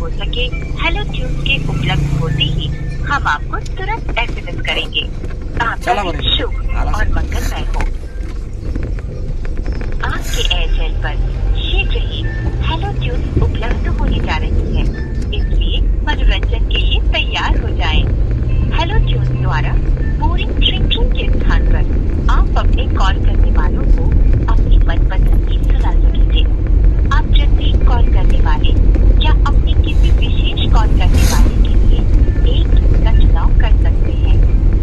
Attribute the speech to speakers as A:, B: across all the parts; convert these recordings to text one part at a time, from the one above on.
A: हो सके hello tunes के उपलब्ध होते ही हम आपको तुरंत एसएमएस करेंगे। आपका दिन शुभ और मंगलमय हो। आपके एयरटेल पर शीघ्र ही हेलो ट्यून्स उपलब्ध होने जा रही है, इसलिए मनोरंजन के लिए तैयार हो जाएं। हेलो ट्यून्स द्वारा बोरिंग ट्रिंकिंग के स्थान पर आप अपने कॉल करने वालों को अपनी मनपसंद गीत सुना सकेंगे। आप प्रत्येक कॉल करने वाले या अपने किसी विशेष कॉल करने वाले के लिए एक गीत का चुनाव कर सकते हैं।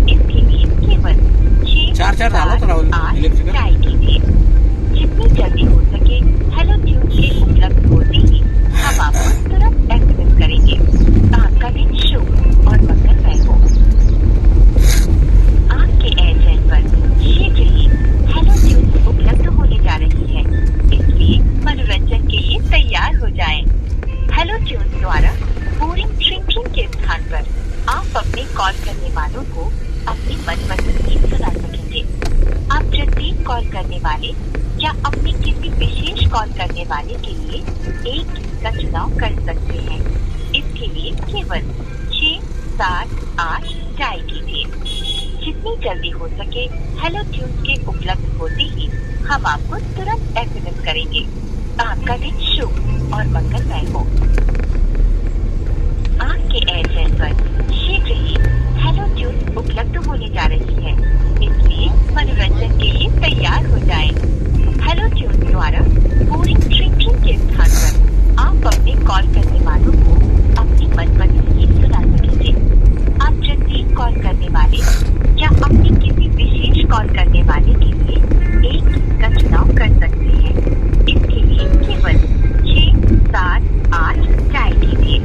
A: इसके लिए केवल 6-7-8 ट्राई कीजिए। जितनी जल्दी हो सके हेलो ट्यून्स के उपलब्ध होते ही हम आपको तुरंत एसएमएस करेंगे। आपका दिन शुभ और मंगलमय हो। आपके एयरटेल पर शीघ्र ही हेलो ट्यून्स उपलब्ध होने जा रही है, इसलिए मनोरंजन के लिए तैयार हो जाएं। हेलो ट्यून्स द्वारा बोरिंग ट्रिंकिंग के स्थान पर आप अपने कॉल करने वालों को अपनी मनपसंद गीत सुना सकेंगे। आप प्रत्येक कॉल करने वाले या अपने किसी विशेष कॉल करने वाले के लिए एक गीत का चुनाव कर सकते हैं। इसके लिए केवल 6-7-8 ट्राई कीजिए। जितनी जल्दी हो सके हेलो ट्यून्स के उपलब्ध होते ही हम आपको तुरंत एसएमएस करेंगे। आपका दिन शुभ और मंगलमय हो। आपके एयरटेल पर शीघ्र ही हेलो ट्यून्स उपलब्ध होने जा रही है, इसलिए मनोरंजन के लिए तैयार हो जाएं। हेलो ट्यून्स द्वारा बोरिंग ट्रिंकिंग के स्थान पर आप अपने कॉल करने वालों को अपनी मनपसंद गीत सुना सकेंगे। आप प्रत्येक कॉल करने वाले या अपने किसी विशेष कॉल करने वाले के लिए एक गीत का चुनाव कर सकते हैं। इसके लिए केवल 6-7-8 ट्राई कीजिए।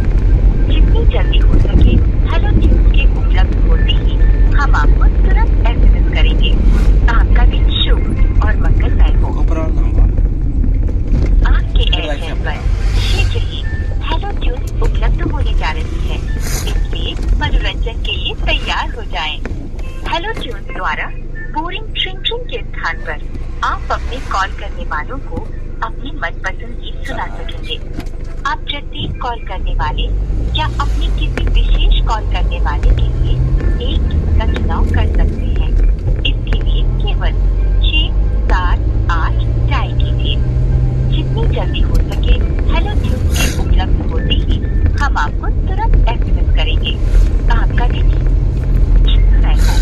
A: जितनी जल्दी हो सके हेलो ट्यून्स के उपलब्ध होते ही हम आपको तुरंत एसएमएस करेंगे। आपका दिन शुभ और मंगलमय हो। आपके एयरटेल पर शीघ्र ही हेलो ट्यून्स उपलब्ध होने जा रही है, इसलिए मनोरंजन के लिए तैयार हो जाएं। हेलो ट्यून्स द्वारा बोरिंग ट्रिंकिंग के स्थान पर आप अपने कॉल करने वालों को अपनी मनपसंद गीत सुना सकेंगे। आप प्रत्येक कॉल करने वाले या अपने किसी विशेष कॉल करने वाले के लिए एक गीत का चुनाव कर सकते हैं। इसके लिए केवल 6-7-8 ट्राई कीजिए। जितनी जल्दी हो सके हेलो ट्यून्स के उपलब्ध होते ही हम आपको तुरंत एसएमएस करेंगे। आपका दिन शुभमय हो।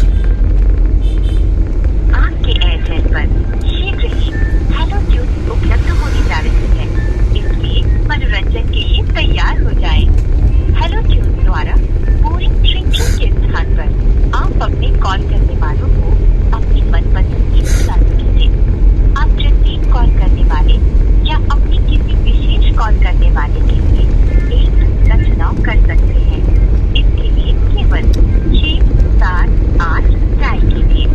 A: आपके एयरटेल पर शीघ्र ही हेलो ट्यून्स उपलब्ध होने जा रही है, इसलिए मनोरंजन के लिए तैयार हो जाएं। हेलो ट्यून्स द्वारा बोरिंग ट्रिंकिंग के स्थान पर आप अपने कॉल करने वालों को अपनी मनपसंद गीत सुना सकेंगे। आप प्रत्येक कॉल करने वाले या अपने किसी विशेष कॉल करने वाले के लिए एक गीत का चुनाव कर सकते हैं। इसके लिए केवल 6-7-8 ट्राई कीजिए।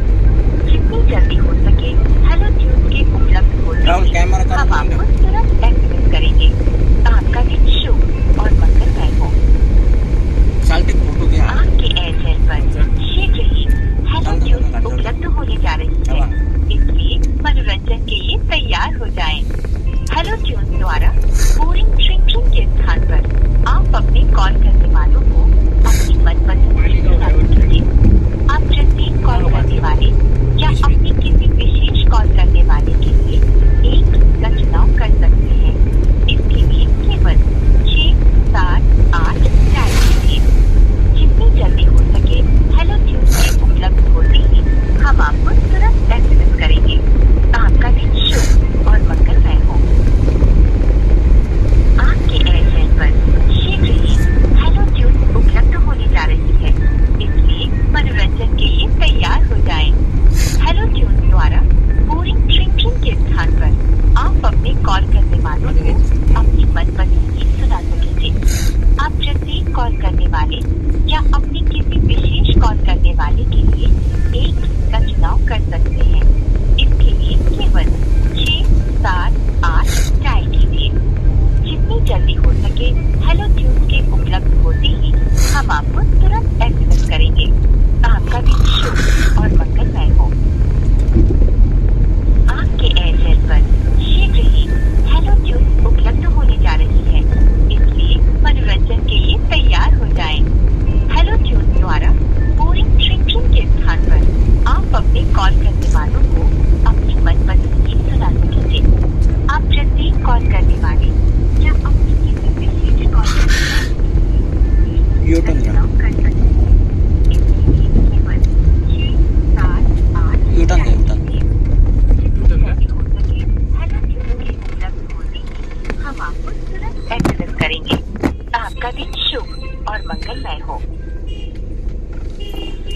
A: जितनी जल्दी हो सके हेलो ट्यून्स के उपलब्ध होते ही हम आपको तुरंत एसएमएस करेंगे। आपका दिन शुभ और मंगलमय हो। आपके एयरटेल पर शीघ्र ही हेलो ट्यून्स उपलब्ध होने जा रही है, इसलिए मनोरंजन के लिए तैयार हो जाएं। हेलो ट्यून्स द्वारा बोरिंग ट्रिंकिंग के स्थान पर आप अपने कॉल करने वालों को अपनी मनपसंद गीत सुना सकेंगे। आप प्रत्येक कॉल करने वाले या अपने किसी विशेष कॉल करने वाले के लिए एक गीत का चुनाव कर सकते हैं। इसके लिए केवल 6-7-8 ट्राई कीजिए। जितनी जल्दी हो सके हेलो ट्यून्स के उपलब्ध होते ही हम आपको तुरंत एसएमएस करेंगे। आपका दिन शुभ और मंगलमय हो। आपके एयरटेल पर शीघ्र ही हेलो ट्यून्स उपलब्ध होने जा रही है, इसलिए मनोरंजन के लिए तैयार हो जाएं। हेलो ट्यून्स द्वारा बोरिंग ट्रिंकिंग के स्थान पर आप अपने कॉल करने वाले या अपनी किसी विशेष कॉल करने वाले
B: यू टर्न घ्या,
A: कर सकते हैं। इसके लिए केवल 6, 7, 8
B: यू टर्न घ्या, यू टर्न।
A: जितनी जल्दी हो सके हेलो ट्यून के उपलब्ध होते ही हम आपको तुरंत एसएमएस करेंगे। आपका दिन शुभ और मंगलमय हो।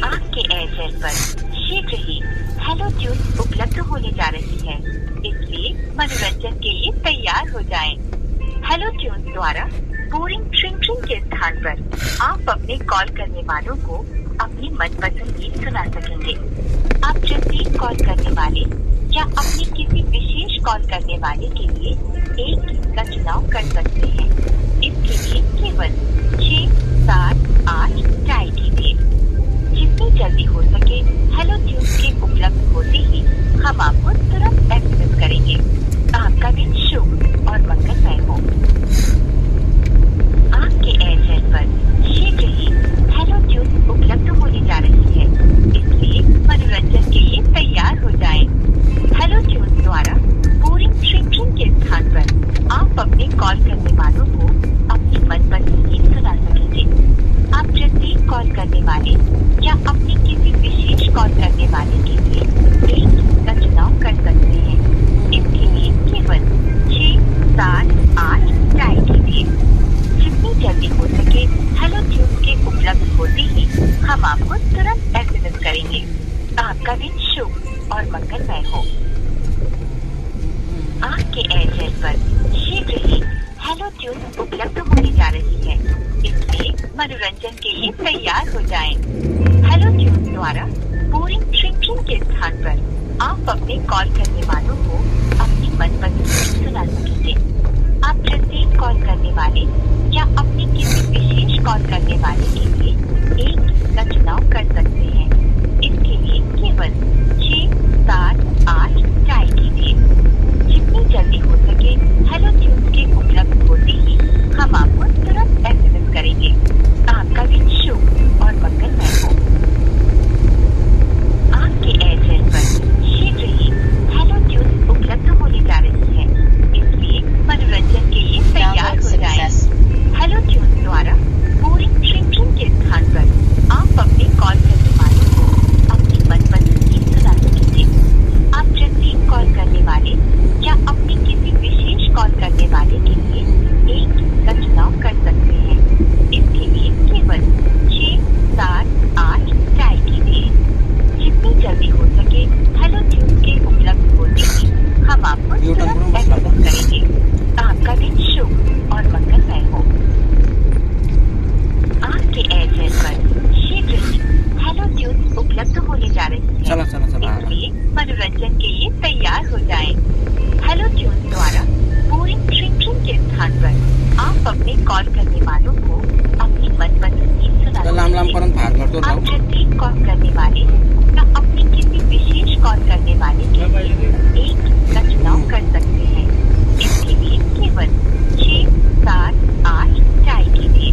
A: आपके एयरटेल पर शीघ्र ही हेलो ट्यून उपलब्ध होने जा रही है, इसलिए मनोरंजन के लिए तैयार हो जाएं। हेलो ट्यून द्वारा बोरिंग ट्रिंग के स्थान पर आप अपने कॉल करने वालों को अपनी मनपसंद गीत सुना सकेंगे। आप प्रत्येक कॉल करने वाले या अपने किसी विशेष कॉल करने वाले के लिए एक गीत का चुनाव कर सकते हैं। इसके लिए केवल 6, 7, 8 ट्राई कीजिए। जितनी जल्दी हो सके हेलो ट्यून के उपलब्ध होते ही हम आपको तुरंत एसएमएस करेंगे। आपका दिन शुभ और मंगलमय हो। आपके एयरटेल पर शीघ्र ही हेलो ट्यून उपलब्ध होने जा रही है, इसलिए मनोरंजन के लिए तैयार हो जाएं। हेलो ट्यून द्वारा बोरिंग ट्रिंग के स्थान पर आप अपने कॉल करने वालों को अपनी मनपसंद गीत सुना सकेंगे। आप प्रत्येक कॉल करने वाले या अपने किसी विशेष कॉल करने वाले के लिए एक गीत का चुनाव कर सकते हैं। इसके लिए केवल 6, 7, 8 ट्राई कीजिए। जितनी जल्दी हो सके हेलो ट्यून के उपलब्ध होते ही हम आपको तुरंत एसएमएस करेंगे। आपका दिन शुभ और मंगलमय हो। आपके एयरटेल पर शीघ्र ही हेलो ट्यून उपलब्ध होने जा रही है, इसलिए मनोरंजन के लिए तैयार हो जाएं। हेलो ट्यून द्वारा बोरिंग ट्रिंग के स्थान पर आप अपने कॉल करने वालों को अपनी मनपसंद गीत सुना सकेंगे। आप प्रत्येक कॉल करने वाले या अपने किसी विशेष कॉल करने वाले के लिए एक गीत का चुनाव कर सकते हैं। इसके लिए केवल 6, 7, 8 ट्राई कीजिए। जितनी जल्दी हो सके हेलो ट्यून के उपलब्ध होते ही हम आपको तुरंत एसएमएस करेंगे। आपका दिन शुभ और मंगलमय हो। आपके एयरटेल पर शीघ्र ही हेलो ट्यून उपलब्ध होने जा रही है, इसलिए मनोरंजन के लिए तैयार हो जाएं। हेलो ट्यून द्वारा बोरिंग ट्रिंग के स्थान पर आप अपने कॉल करने वालों को अपनी मनपसंद गीत सुना सकेंगे। आप प्रत्येक कॉल करने वाले या अपने किसी विशेष कॉल करने वाले के लिए एक गीत का चुनाव कर सकते हैं। इसके लिए केवल 6, 7, 8 ट्राई कीजिए। जितनी जल्दी हो सके हेलो ट्यून के उपलब्ध होते ही हम आपको तुरंत एसएमएस करेंगे। आपका दिन शुभ और मंगलमय हो। आपके एयरटेल पर शीघ्र ही हेलो ट्यून उपलब्ध होने जा रही है,
B: चला चला चला
A: इसलिए मनोरंजन के लिए तैयार हो जाएं। हेलो ट्यून द्वारा बोरिंग ट्रिंग के स्थान पर आप अपने कॉल करने वालों को अपनी मनपसंद गीत सुना
B: लांब लांब
A: सकेंगे।
B: पर्यंत भाग करतो
A: आप
B: जाऊ।
A: प्रत्येक कॉल करने वाले या अपने किसी विशेष कॉल करने वाले के लिए एक गीत का चुनाव कर सकते हैं। इसके लिए केवल 6, 7, 8 ट्राई कीजिए।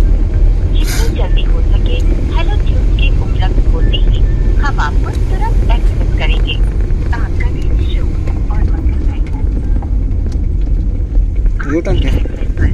A: जितनी जल्दी हो सके हेलो ट्यून के उपलब्ध होते ही हम आपको तुरंत एसएमएस करेंगे। आपका दिन शुभ और मंगलमय हो।
B: यू टर्न घ्या।
A: आपके एयरटेल पर